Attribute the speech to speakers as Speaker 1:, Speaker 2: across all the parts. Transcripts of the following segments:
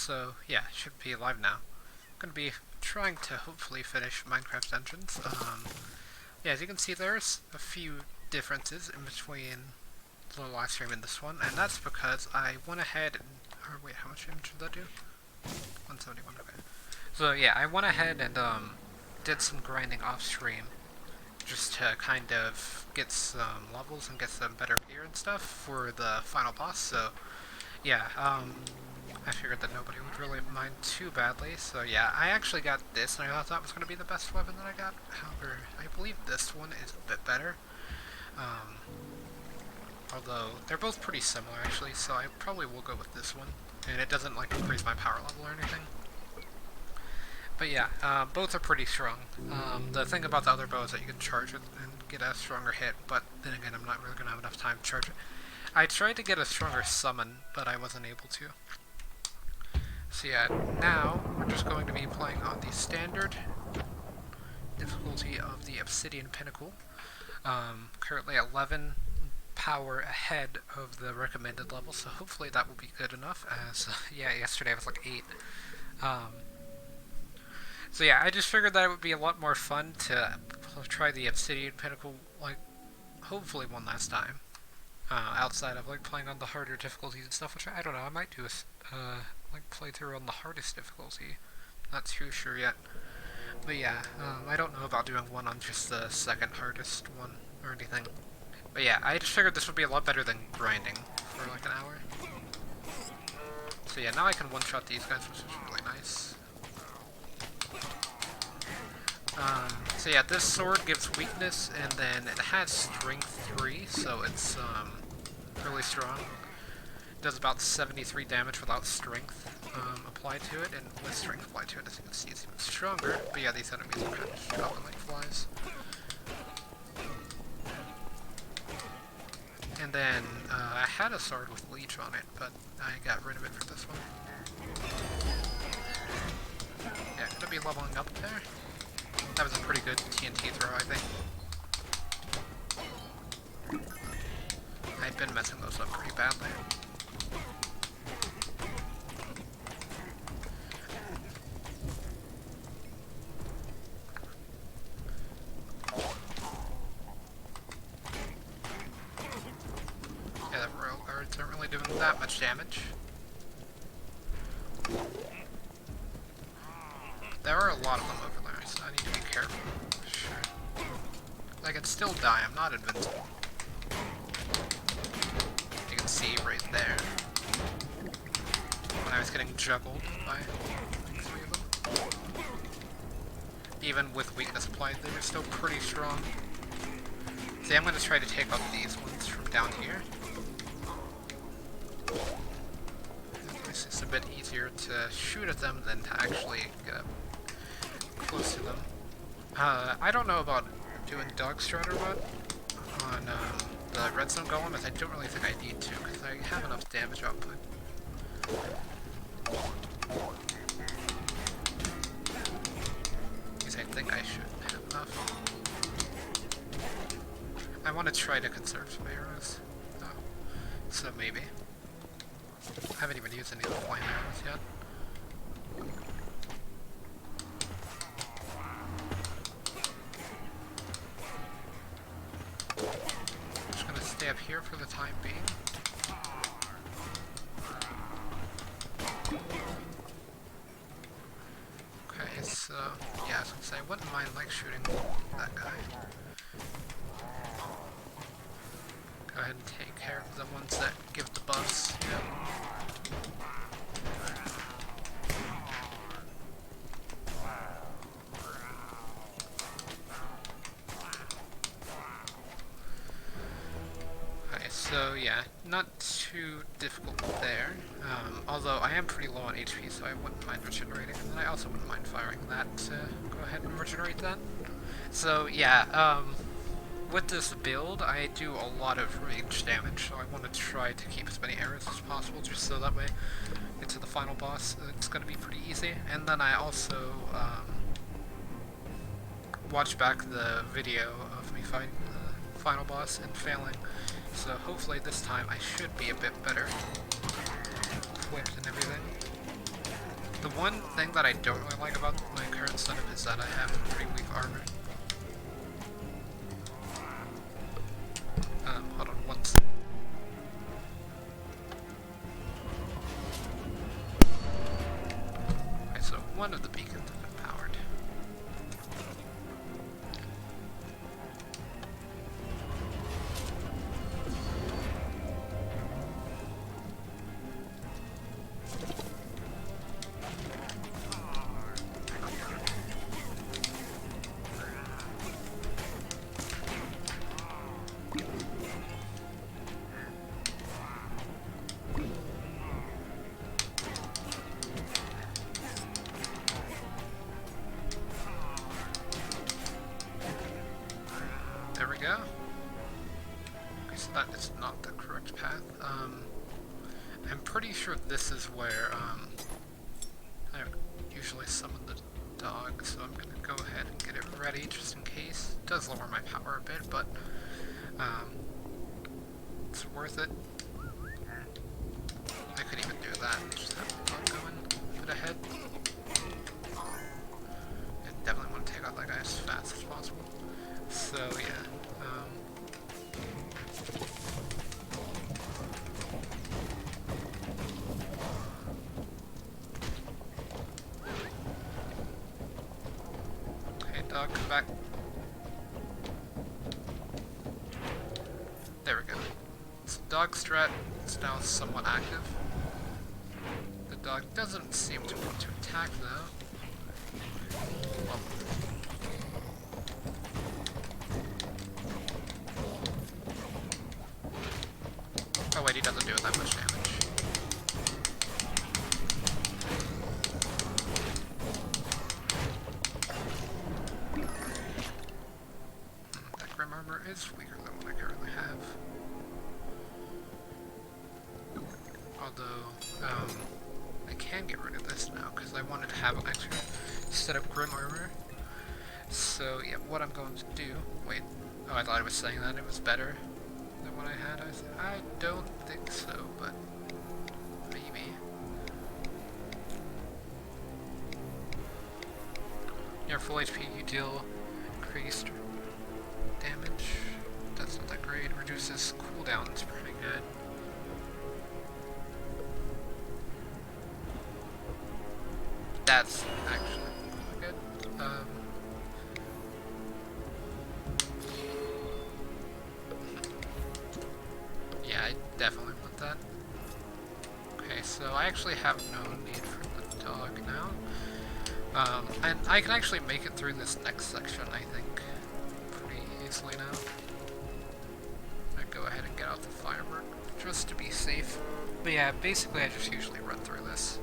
Speaker 1: So yeah, should be live now. I'm gonna be trying to hopefully finish Minecraft Dungeons. Yeah, as you can see, there's a few differences in between the live stream and this one, and that's because I went ahead and... Or wait, how much damage did that do? 171, okay. So yeah, I went ahead and did some grinding off stream just to kind of get some levels and get some better gear and stuff for the final boss. So yeah, I figured that nobody would really mind too badly. So yeah, I actually got this, and I thought that was going to be the best weapon that I got. However, I believe this one is a bit better. Although they're both pretty similar actually, so I probably will go with this one. And it doesn't like increase my power level or anything. But yeah, both are pretty strong. The thing about the other bow is that you can charge it and get a stronger hit, but then again, I'm not really going to have enough time to charge it. I tried to get a stronger summon, but I wasn't able to. So yeah, now we're just going to be playing on the standard difficulty of the Obsidian Pinnacle. Currently 11 power ahead of the recommended level, so hopefully that will be good enough, as, yeah, yesterday I was like 8. So yeah, I just figured that it would be a lot more fun to try the Obsidian Pinnacle, like, hopefully one last time. Outside of, like, playing on the harder difficulties and stuff, which I don't know, I might do a, like, playthrough on the hardest difficulty. Not too sure yet. But yeah, I don't know about doing one on just the second hardest one or anything. But yeah, I just figured this would be a lot better than grinding for like an hour. So yeah, now I can one-shot these guys, which is really nice. So yeah, this sword gives weakness, and then it has strength 3, so it's really strong. It does about 73 damage without strength applied to it, and with strength applied to it, as you can see, it's even stronger. But yeah, these enemies are kind of dropping like flies. And then I had a sword with leech on it, but I got rid of it for this one. Yeah, gonna be leveling up there. That was a pretty good TNT throw, I think. I've been messing those up pretty badly. Yeah, the royal guards aren't really doing that much damage. There are a lot of them over there, so I need to be careful. Sure. I can still die, I'm not invincible. You can see right there when I was getting juggled by like 3 of them. Even with weakness applied, they were still pretty strong. See, I'm going to try to take out these ones from down here. It's just a bit easier to shoot at them than to actually get up close to them. I don't know about doing dog strut or what on the redstone golem, as I don't really think I need to, because I have enough damage output. Because I think I should have enough. I want to try to conserve some arrows, though. So maybe. I haven't even used any of the flame arrows yet. Just gonna stay up here for the time being. Okay, so yeah, I was gonna say I wouldn't mind like shooting that guy. Go ahead and take care of the ones that give the buffs. Yeah. So yeah, not too difficult there, although I am pretty low on HP, so I wouldn't mind regenerating, and then I also wouldn't mind firing that to go ahead and regenerate that. So yeah, with this build, I do a lot of range damage, so I want to try to keep as many arrows as possible, just so that way get to the final boss, it's going to be pretty easy. And then I also watched back the video of me fighting the final boss and failing. So hopefully this time I should be a bit better equipped and everything. The one thing that I don't really like about my current setup is that I have pretty weak armor. Hold on one second. Okay, so one of the beacons has been powered. There we go. Okay, so that is not the correct path. I'm pretty sure this is where, I usually summon the dog, so I'm gonna go ahead and get it ready just in case. It does lower my power a bit, but, it's worth it. I could even do that and just have the dog going a bit ahead. I definitely want to take out that guy as fast as possible. So, yeah. Okay, dog, come back. There we go. So dog strat is now somewhat active. The dog doesn't seem to want to attack, though. Well, oh wait, he doesn't do that much damage. That Grim Armor is weaker than what I currently have. Although, I can get rid of this now, because I wanted to have an extra instead of Grim Armor. So, yeah, what I'm going to do... Wait, oh, I thought I was saying that it was better than what I had. I don't think so, but maybe. Near full HP, you deal increased damage. That's not that great. Reduces cooldown. It's pretty good. That's actually really good. Yeah, I definitely want that. Okay, so I actually have no need for the dog now. And I can actually make it through this next section, I think, pretty easily now. I go ahead and get out the firework, just to be safe. But yeah, basically I just usually run through this.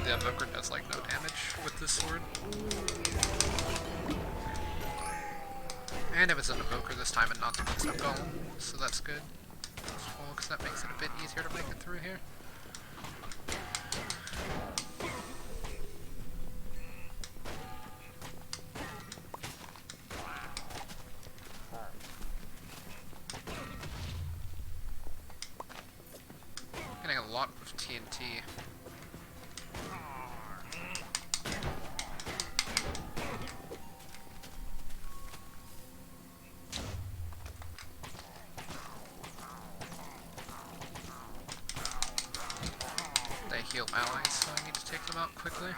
Speaker 1: The Evoker does like no damage with this sword. And it was an Evoker this time and not the Quicksand Golem, so that's good as well, because that makes it a bit easier to make it through here. Getting a lot of TNT. Heal allies, so I need to take them out quickly.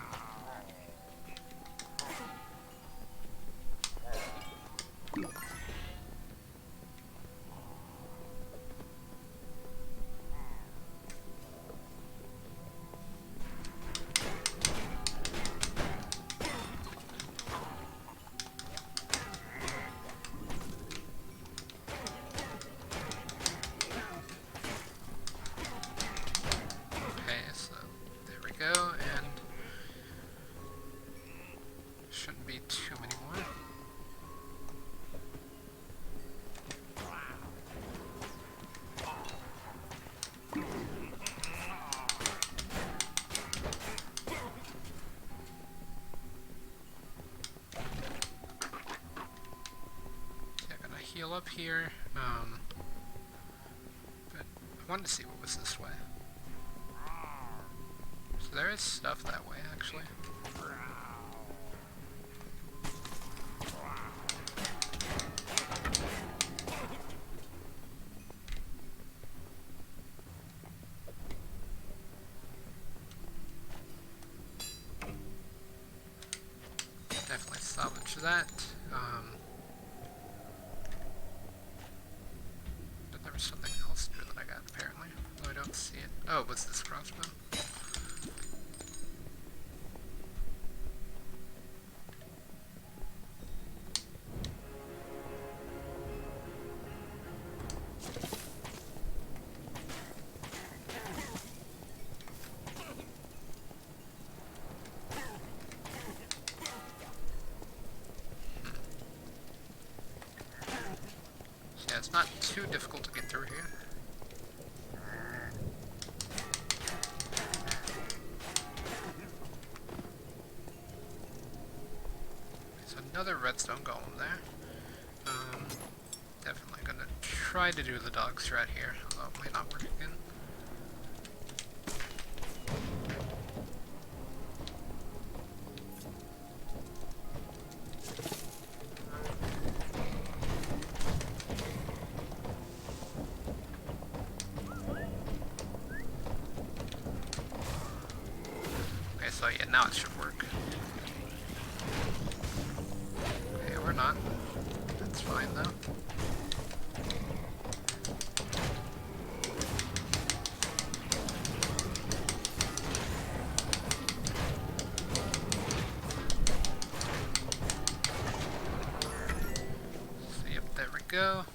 Speaker 1: up here, but I wanted to see what was this way. So there is stuff that way, actually. Definitely salvage that. But there was something else new that I got, apparently. Though I don't see it. Oh, what's this crossbow? Yeah, it's not too difficult to get through here. There's another redstone golem there. Definitely gonna try to do the dog strat here, although it might not work again. So yeah, now it should work. Okay, we're not. That's fine though. So yep, there we go.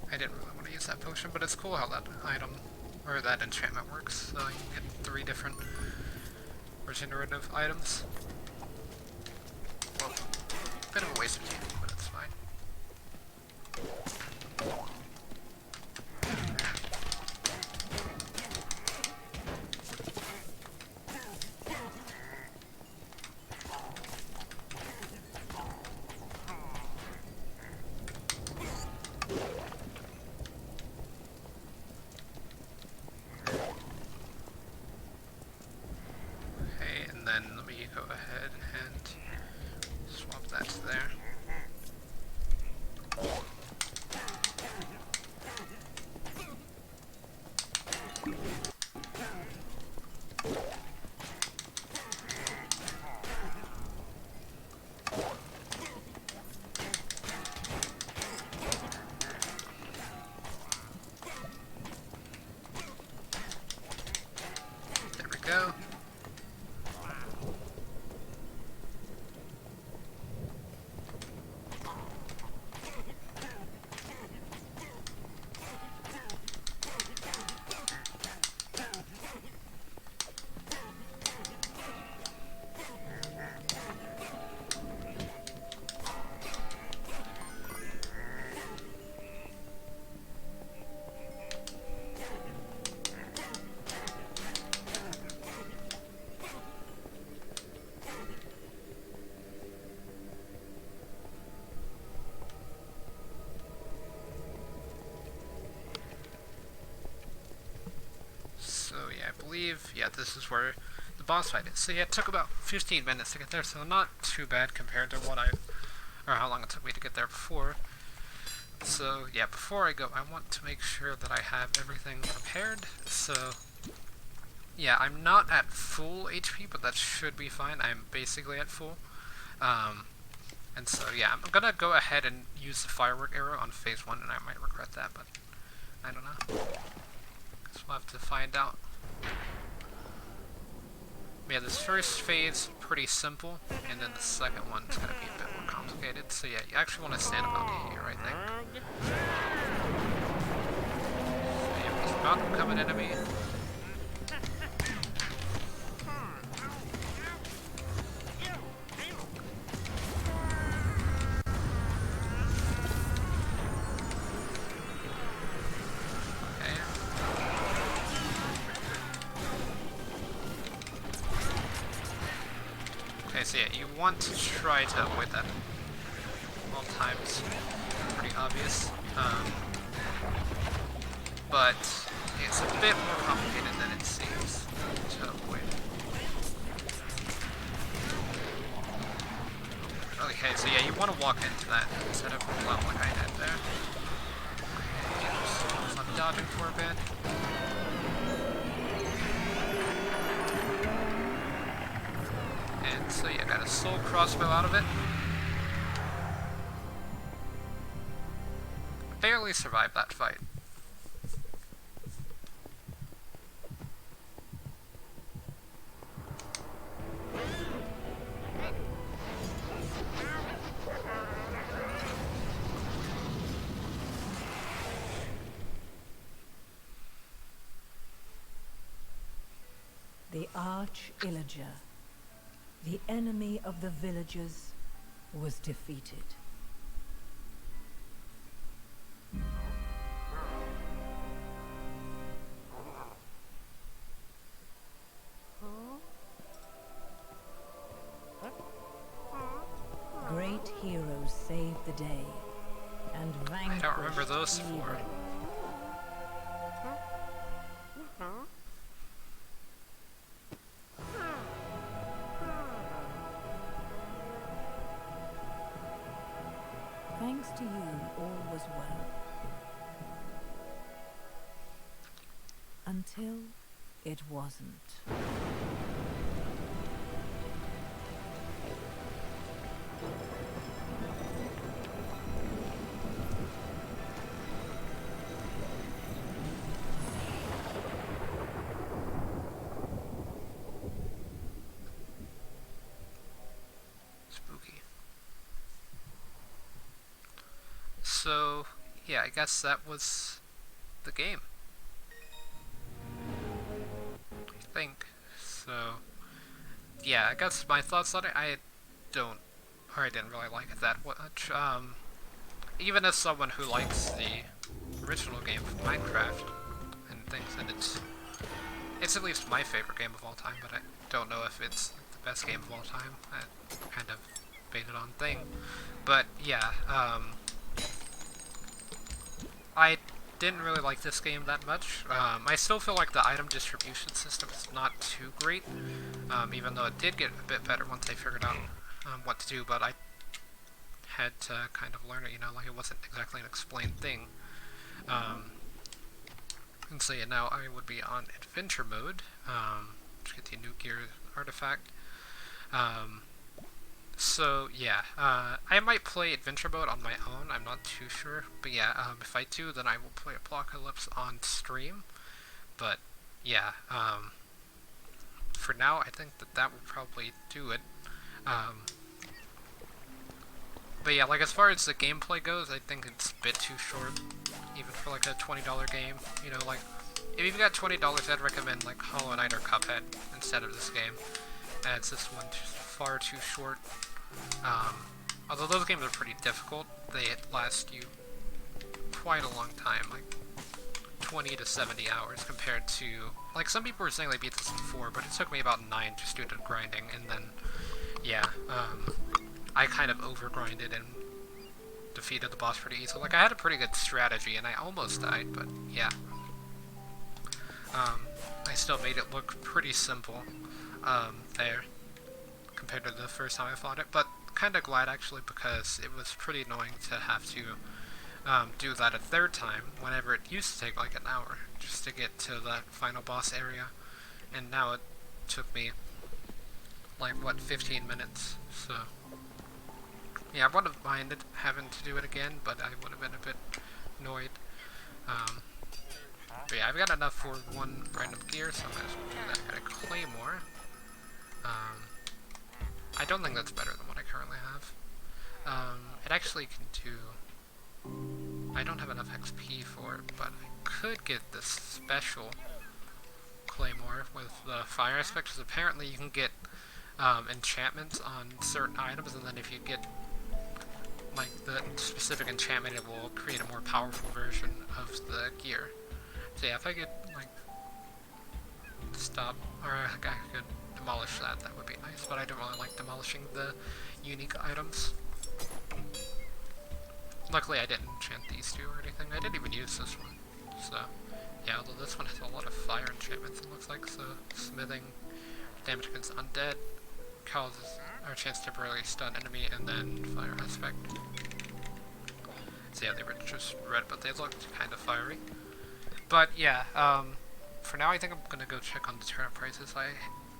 Speaker 1: I didn't really want to use that potion, but it's cool how that item, or that enchantment works. So you can get 3 different regenerative items. Well, bit of a waste of TNT, but it's fine. Then let me go ahead and swap that to there. There we go. I believe, yeah, this is where the boss fight is. So yeah, it took about 15 minutes to get there, so not too bad compared to how long it took me to get there before. So yeah, before I go, I want to make sure that I have everything prepared. So yeah, I'm not at full HP, but that should be fine. I'm basically at full. And so yeah, I'm gonna go ahead and use the firework arrow on phase 1, and I might regret that, but I don't know. Guess we'll have to find out. Yeah, this first phase pretty simple, and then the second one's gonna be a bit more complicated. So yeah, you actually want to stand about here, I think. So yeah, he's about to become an enemy. so yeah, you want to try to avoid that all times. Pretty obvious. But it's a bit more complicated than it seems to avoid. Okay, so yeah, you want to walk into that instead of well, like I did there. Okay, so I'm dodging for a bit. And so yeah, got a soul crossbow out of it. Barely survived that fight.
Speaker 2: The Arch-Illager, the enemy of the villagers, was defeated. Great heroes saved the day and vanquished
Speaker 1: I don't remember those
Speaker 2: evil.
Speaker 1: four.
Speaker 2: Thanks to you, all was well. Until it wasn't.
Speaker 1: Spooky. So, yeah, I guess that was the game. I think. So, yeah, I guess my thoughts on it, I didn't really like it that much. Even as someone who likes the original game of Minecraft and thinks that it's at least my favorite game of all time, but I don't know if it's the best game of all time. That kind of baited on thing. But yeah, I didn't really like this game that much. I still feel like the item distribution system is not too great, even though it did get a bit better once I figured out what to do, but I had to kind of learn it, you know, like it wasn't exactly an explained thing. And so yeah, now I would be on adventure mode, to get the new gear artifact. So yeah, I might play adventure mode on my own, I'm not too sure, but yeah, if I do, then I will play Apocalypse on stream, but yeah, for now, I think that will probably do it. But yeah, like as far as the gameplay goes, I think it's a bit too short, even for like a $20 game. You know, like if you've got $20, I'd recommend like Hollow Knight or Cuphead instead of this game. As this one far too short. Although those games are pretty difficult, they last you quite a long time, like 20 to 70 hours compared to, like some people were saying they beat this in 4, but it took me about 9 just due to grinding, and then, yeah, I kind of over-grinded and defeated the boss pretty easily. Like, I had a pretty good strategy, and I almost died, but yeah. I still made it look pretty simple, there, compared to the first time I fought it, but kinda glad, actually, because it was pretty annoying to have to, do that a third time, whenever it used to take like an hour, just to get to that final boss area, and now it took me, like, what, 15 minutes, so... Yeah, I would have minded having to do it again, but I would have been a bit annoyed. But yeah, I've got enough for one random gear, so I'm gonna do that. I got a Claymore. I don't think that's better than what I currently have. It actually can do... I don't have enough XP for it, but I could get this special Claymore with the fire aspect, because apparently you can get enchantments on certain items, and then if you get like the specific enchantment, it will create a more powerful version of the gear. So yeah, if I get like stop, or I could demolish that. That would be nice, but I don't really like demolishing the unique items. Luckily, I didn't enchant these two or anything. I didn't even use this one. So, yeah, although this one has a lot of fire enchantments, it looks like. So, smithing, damage against undead, causes our chance to temporarily stun enemy, and then fire aspect. So yeah, they were just red, but they looked kind of fiery. But yeah, for now I think I'm gonna go check on the turnip prices. I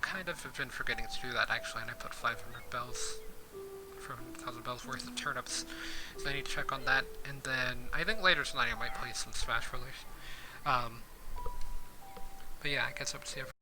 Speaker 1: kind of have been forgetting to do that actually, and I put 500 bells for 1,000 bells worth of turnips, so I need to check on that. And then I think later tonight I might play some Smash Brothers. But yeah, I guess up to you.